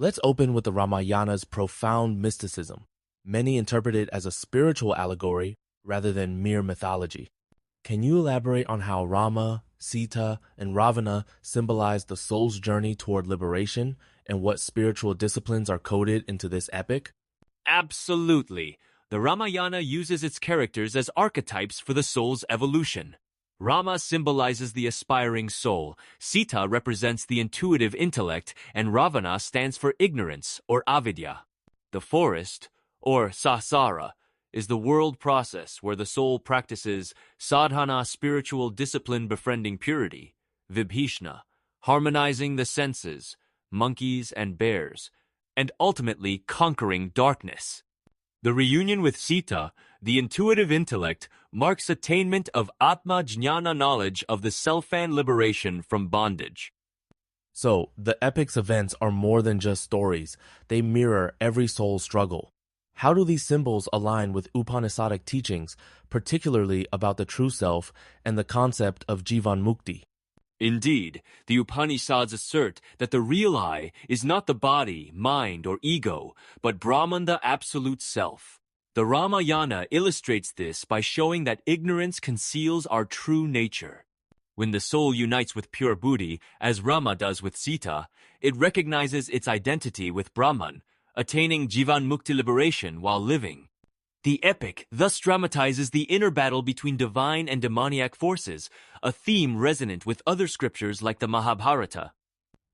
Let's open with the Ramayana's profound mysticism. Many interpret it as a spiritual allegory rather than mere mythology. Can you elaborate on how Rama, Sita, and Ravana symbolize the soul's journey toward liberation and what spiritual disciplines are coded into this epic? Absolutely. The Ramayana uses its characters as archetypes for the soul's evolution. Rama symbolizes the aspiring soul, Sita represents the intuitive intellect, and Ravana stands for ignorance, or avidya. The forest, or sasara, is the world process where the soul practices sadhana, spiritual discipline befriending purity, vibhishna, harmonizing the senses, monkeys and bears, and ultimately conquering darkness. The reunion with Sita, the intuitive intellect, marks attainment of Atma Jnana, knowledge of the self and liberation from bondage. So, the epic's events are more than just stories. They mirror every soul's struggle. How do these symbols align with Upanishadic teachings, particularly about the true self and the concept of Jivan Mukti? Indeed, the Upanishads assert that the real I is not the body, mind, or ego, but Brahman, the absolute self. The Ramayana illustrates this by showing that ignorance conceals our true nature. When the soul unites with pure Buddhi, as Rama does with Sita, it recognizes its identity with Brahman, attaining Jivan Mukti, liberation while living. The epic thus dramatizes the inner battle between divine and demoniac forces, a theme resonant with other scriptures like the Mahabharata.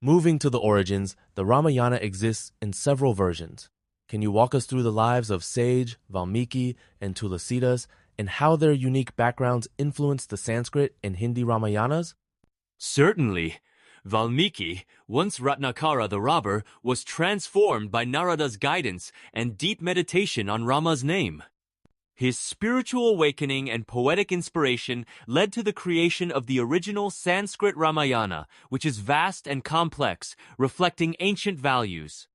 Moving to the origins, the Ramayana exists in several versions. Can you walk us through the lives of Sage, Valmiki, and Tulasidas, and how their unique backgrounds influenced the Sanskrit and Hindi Ramayanas? Certainly. Valmiki, once Ratnakara the robber, was transformed by Narada's guidance and deep meditation on Rama's name. His spiritual awakening and poetic inspiration led to the creation of the original Sanskrit Ramayana, which is vast and complex, reflecting ancient values.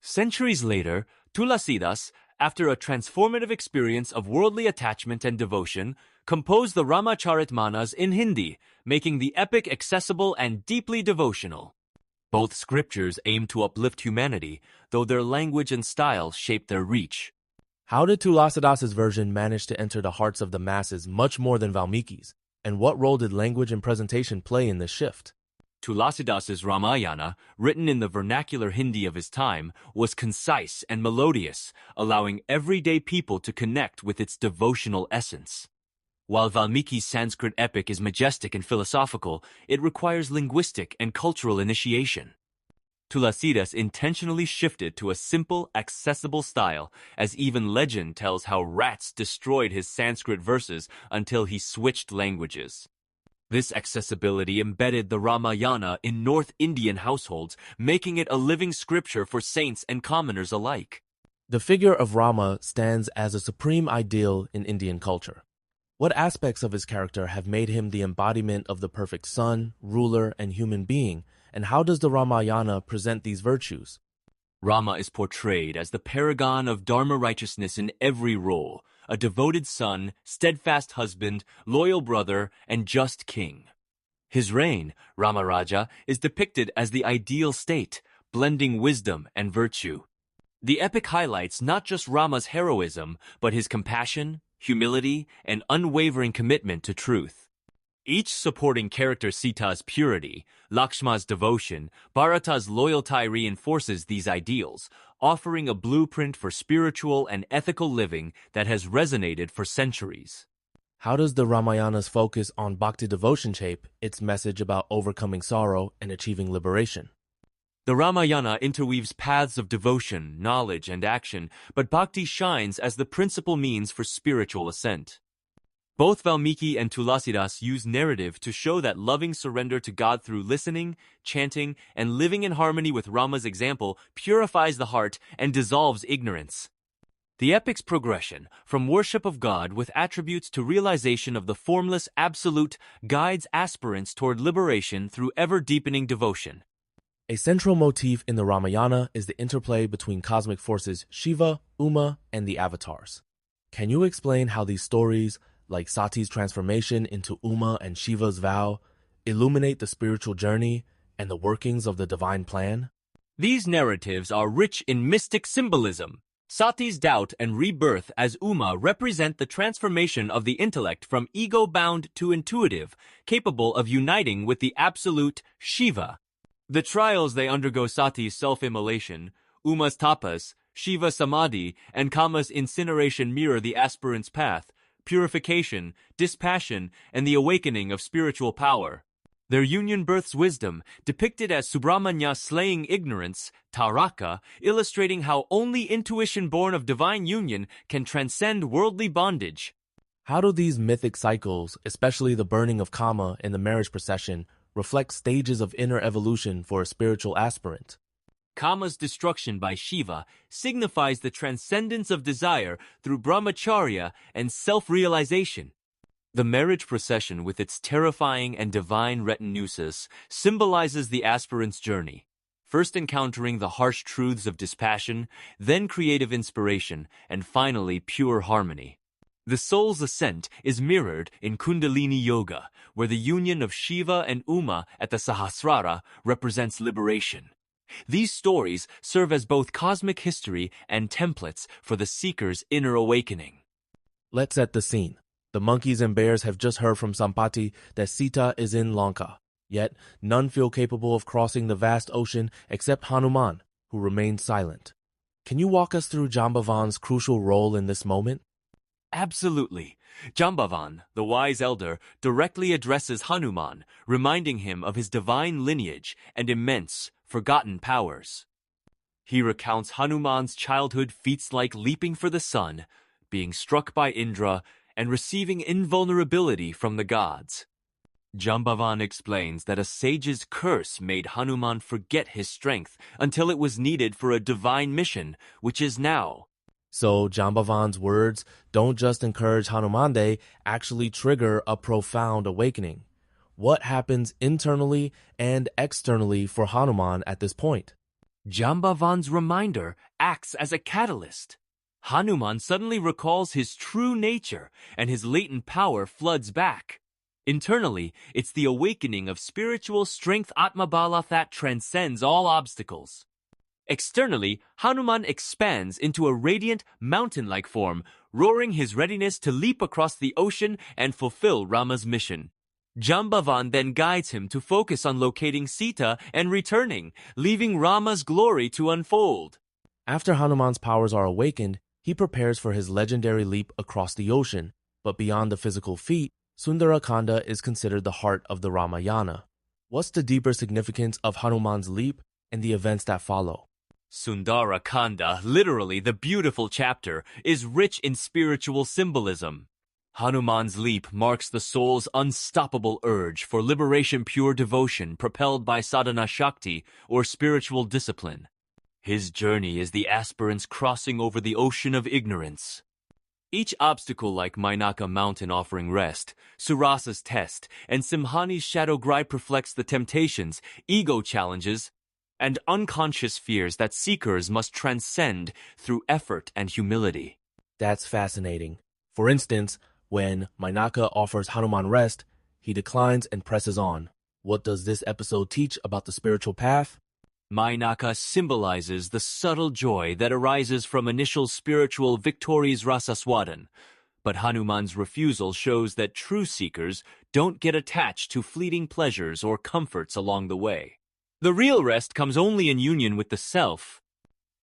Centuries later, Tulasidas, after a transformative experience of worldly attachment and devotion, composed the Ramacharitmanas in Hindi, making the epic accessible and deeply devotional. Both scriptures aim to uplift humanity, though their language and style shape their reach. How did Tulasidas's version manage to enter the hearts of the masses much more than Valmiki's? And what role did language and presentation play in this shift? Tulasidas's Ramayana, written in the vernacular Hindi of his time, was concise and melodious, allowing everyday people to connect with its devotional essence. While Valmiki's Sanskrit epic is majestic and philosophical, it requires linguistic and cultural initiation. Tulasidas intentionally shifted to a simple, accessible style, as even legend tells how rats destroyed his Sanskrit verses until he switched languages. This accessibility embedded the Ramayana in North Indian households, making it a living scripture for saints and commoners alike. The figure of Rama stands as a supreme ideal in Indian culture. What aspects of his character have made him the embodiment of the perfect son, ruler, and human being, and how does the Ramayana present these virtues? Rama is portrayed as the paragon of dharma righteousness in every role, a devoted son, steadfast husband, loyal brother, and just king. His reign, Rama Rajya, is depicted as the ideal state, blending wisdom and virtue. The epic highlights not just Rama's heroism, but his compassion, humility, and unwavering commitment to truth. Each supporting character, Sita's purity, Lakshmana's devotion, Bharata's loyalty, reinforces these ideals, offering a blueprint for spiritual and ethical living that has resonated for centuries. How does the Ramayana's focus on bhakti devotion shape its message about overcoming sorrow and achieving liberation? The Ramayana interweaves paths of devotion, knowledge, and action, but bhakti shines as the principal means for spiritual ascent. Both Valmiki and Tulasidas use narrative to show that loving surrender to God through listening, chanting, and living in harmony with Rama's example purifies the heart and dissolves ignorance. The epic's progression, from worship of God with attributes to realization of the formless absolute, guides aspirants toward liberation through ever-deepening devotion. A central motif in the Ramayana is the interplay between cosmic forces Shiva, Uma, and the avatars. Can you explain how these stories, like Sati's transformation into Uma and Shiva's vow, illuminate the spiritual journey and the workings of the divine plan? These narratives are rich in mystic symbolism. Sati's doubt and rebirth as Uma represent the transformation of the intellect from ego-bound to intuitive, capable of uniting with the absolute Shiva. The trials they undergo, Sati's self-immolation, Uma's tapas, Shiva's samadhi, and Kama's incineration, mirror the aspirant's path, purification, dispassion, and the awakening of spiritual power. Their union births wisdom, depicted as Subramanya slaying ignorance, Taraka, illustrating how only intuition born of divine union can transcend worldly bondage. How do these mythic cycles, especially the burning of Kama in the marriage procession, reflect stages of inner evolution for a spiritual aspirant? Kama's destruction by Shiva signifies the transcendence of desire through brahmacharya and self-realization. The marriage procession, with its terrifying and divine retinues, symbolizes the aspirant's journey, first encountering the harsh truths of dispassion, then creative inspiration, and finally pure harmony. The soul's ascent is mirrored in Kundalini Yoga, where the union of Shiva and Uma at the Sahasrara represents liberation. These stories serve as both cosmic history and templates for the seeker's inner awakening. Let's set the scene. The monkeys and bears have just heard from Sampati that Sita is in Lanka, yet none feel capable of crossing the vast ocean except Hanuman, who remains silent. Can you walk us through Jambavan's crucial role in this moment? Absolutely. Jambavan, the wise elder, directly addresses Hanuman, reminding him of his divine lineage and immense, forgotten powers. He recounts Hanuman's childhood feats like leaping for the sun, being struck by Indra, and receiving invulnerability from the gods. Jambavan explains that a sage's curse made Hanuman forget his strength until it was needed for a divine mission, which is now. So Jambavan's words don't just encourage Hanuman, they actually trigger a profound awakening. What happens internally and externally for Hanuman at this point? Jambavan's reminder acts as a catalyst. Hanuman suddenly recalls his true nature, and his latent power floods back. Internally, it's the awakening of spiritual strength Atmabala that transcends all obstacles. Externally, Hanuman expands into a radiant, mountain-like form, roaring his readiness to leap across the ocean and fulfill Rama's mission. Jambavan then guides him to focus on locating Sita and returning, leaving Rama's glory to unfold. After Hanuman's powers are awakened, he prepares for his legendary leap across the ocean, but beyond the physical feat, Sundarakanda is considered the heart of the Ramayana. What's the deeper significance of Hanuman's leap and the events that follow? Sundarakanda, literally the beautiful chapter, is rich in spiritual symbolism. Hanuman's leap marks the soul's unstoppable urge for liberation, pure devotion propelled by sadhana shakti or spiritual discipline. His journey is the aspirant's crossing over the ocean of ignorance. Each obstacle, like Mainaka mountain offering rest, Surasa's test, and Simhani's shadow gripe, reflects the temptations, ego challenges, and unconscious fears that seekers must transcend through effort and humility. That's fascinating. For instance, when Mainaka offers Hanuman rest, he declines and presses on. What does this episode teach about the spiritual path? Mainaka symbolizes the subtle joy that arises from initial spiritual victories rasaswadan, but Hanuman's refusal shows that true seekers don't get attached to fleeting pleasures or comforts along the way. The real rest comes only in union with the self.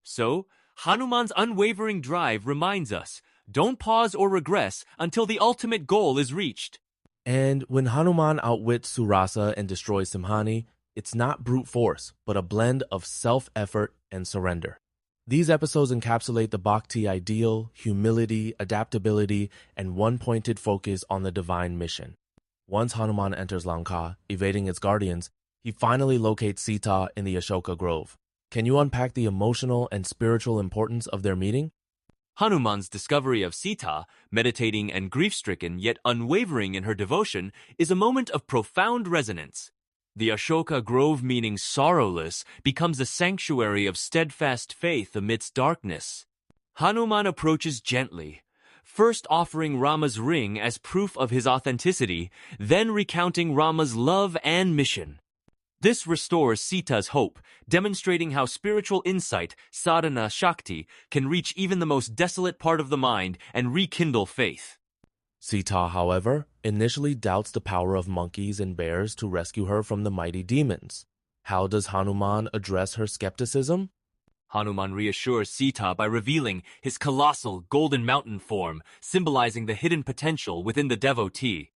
So, Hanuman's unwavering drive reminds us, don't pause or regress until the ultimate goal is reached. And when Hanuman outwits Surasa and destroys Simhani, it's not brute force, but a blend of self-effort and surrender. These episodes encapsulate the Bhakti ideal, humility, adaptability, and one-pointed focus on the divine mission. Once Hanuman enters Lanka, evading its guardians, he finally locates Sita in the Ashoka Grove. Can you unpack the emotional and spiritual importance of their meeting? Hanuman's discovery of Sita, meditating and grief-stricken yet unwavering in her devotion, is a moment of profound resonance. The Ashoka Grove, meaning sorrowless, becomes a sanctuary of steadfast faith amidst darkness. Hanuman approaches gently, first offering Rama's ring as proof of his authenticity, then recounting Rama's love and mission. This restores Sita's hope, demonstrating how spiritual insight, sadhana shakti, can reach even the most desolate part of the mind and rekindle faith. Sita, however, initially doubts the power of monkeys and bears to rescue her from the mighty demons. How does Hanuman address her skepticism? Hanuman reassures Sita by revealing his colossal golden mountain form, symbolizing the hidden potential within the devotee.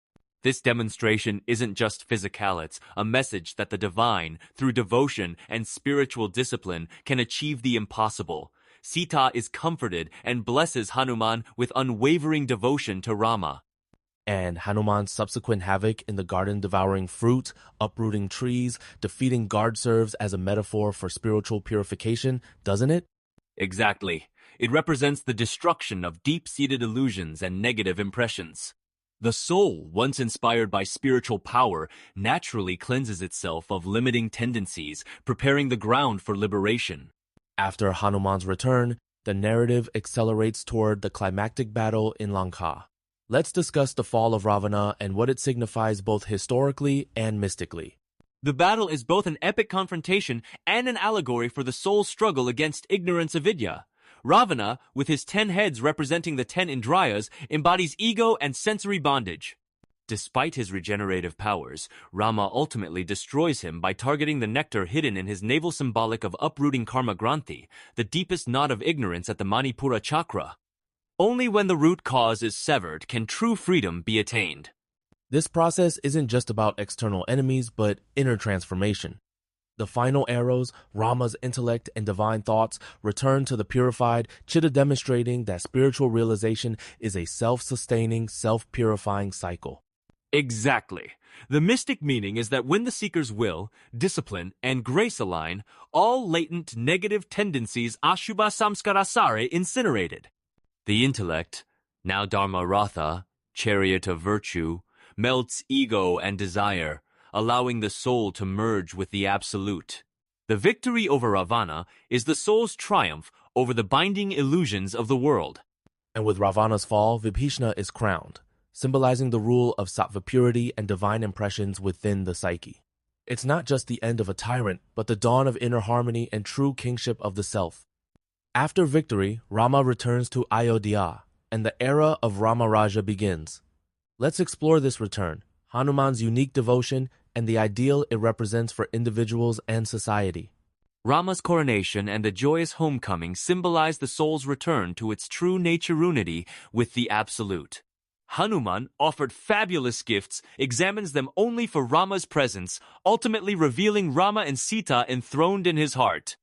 This demonstration isn't just physical, it's a message that the divine, through devotion and spiritual discipline, can achieve the impossible. Sita is comforted and blesses Hanuman with unwavering devotion to Rama. And Hanuman's subsequent havoc in the garden, devouring fruit, uprooting trees, defeating guard serves as a metaphor for spiritual purification, doesn't it? Exactly. It represents the destruction of deep-seated illusions and negative impressions. The soul, once inspired by spiritual power, naturally cleanses itself of limiting tendencies, preparing the ground for liberation. After Hanuman's return, the narrative accelerates toward the climactic battle in Lanka. Let's discuss the fall of Ravana and what it signifies both historically and mystically. The battle is both an epic confrontation and an allegory for the soul's struggle against ignorance avidya. Ravana, with his 10 heads representing the 10 Indrayas, embodies ego and sensory bondage. Despite his regenerative powers, Rama ultimately destroys him by targeting the nectar hidden in his navel, symbolic of uprooting karma granthi, the deepest knot of ignorance at the Manipura chakra. Only when the root cause is severed can true freedom be attained. This process isn't just about external enemies, but inner transformation. The final arrows, Rama's intellect and divine thoughts, return to the purified, Chitta, demonstrating that spiritual realization is a self-sustaining, self-purifying cycle. Exactly. The mystic meaning is that when the seeker's will, discipline, and grace align, all latent negative tendencies ashubha samskarasare incinerated. The intellect, now Dharma Ratha, chariot of virtue, melts ego and desire, allowing the soul to merge with the absolute. The victory over Ravana is the soul's triumph over the binding illusions of the world. And with Ravana's fall, Vibhishna is crowned, symbolizing the rule of sattva purity and divine impressions within the psyche. It's not just the end of a tyrant, but the dawn of inner harmony and true kingship of the self. After victory, Rama returns to Ayodhya, and the era of Rama Rajya begins. Let's explore this return, Hanuman's unique devotion, and the ideal it represents for individuals and society. Rama's coronation and the joyous homecoming symbolize the soul's return to its true nature unity with the Absolute. Hanuman, offered fabulous gifts, examines them only for Rama's presence, ultimately revealing Rama and Sita enthroned in his heart.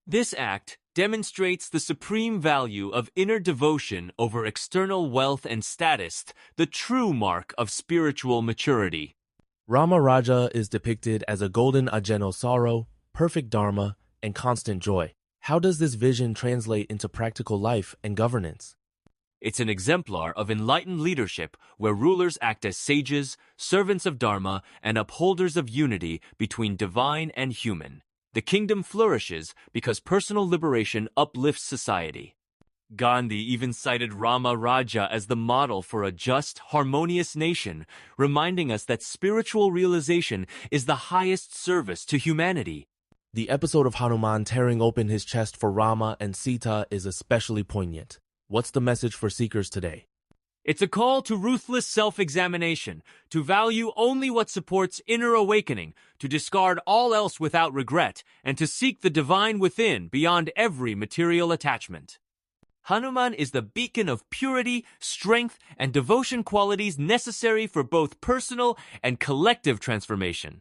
This act demonstrates the supreme value of inner devotion over external wealth and status, the true mark of spiritual maturity. Rama Rajya is depicted as a golden ajeno sorrow, perfect dharma, and constant joy. How does this vision translate into practical life and governance? It's an exemplar of enlightened leadership where rulers act as sages, servants of dharma, and upholders of unity between divine and human. The kingdom flourishes because personal liberation uplifts society. Gandhi even cited Rama Rajya as the model for a just, harmonious nation, reminding us that spiritual realization is the highest service to humanity. The episode of Hanuman tearing open his chest for Rama and Sita is especially poignant. What's the message for seekers today? It's a call to ruthless self-examination, to value only what supports inner awakening, to discard all else without regret, and to seek the divine within beyond every material attachment. Hanuman is the beacon of purity, strength, and devotion, qualities necessary for both personal and collective transformation.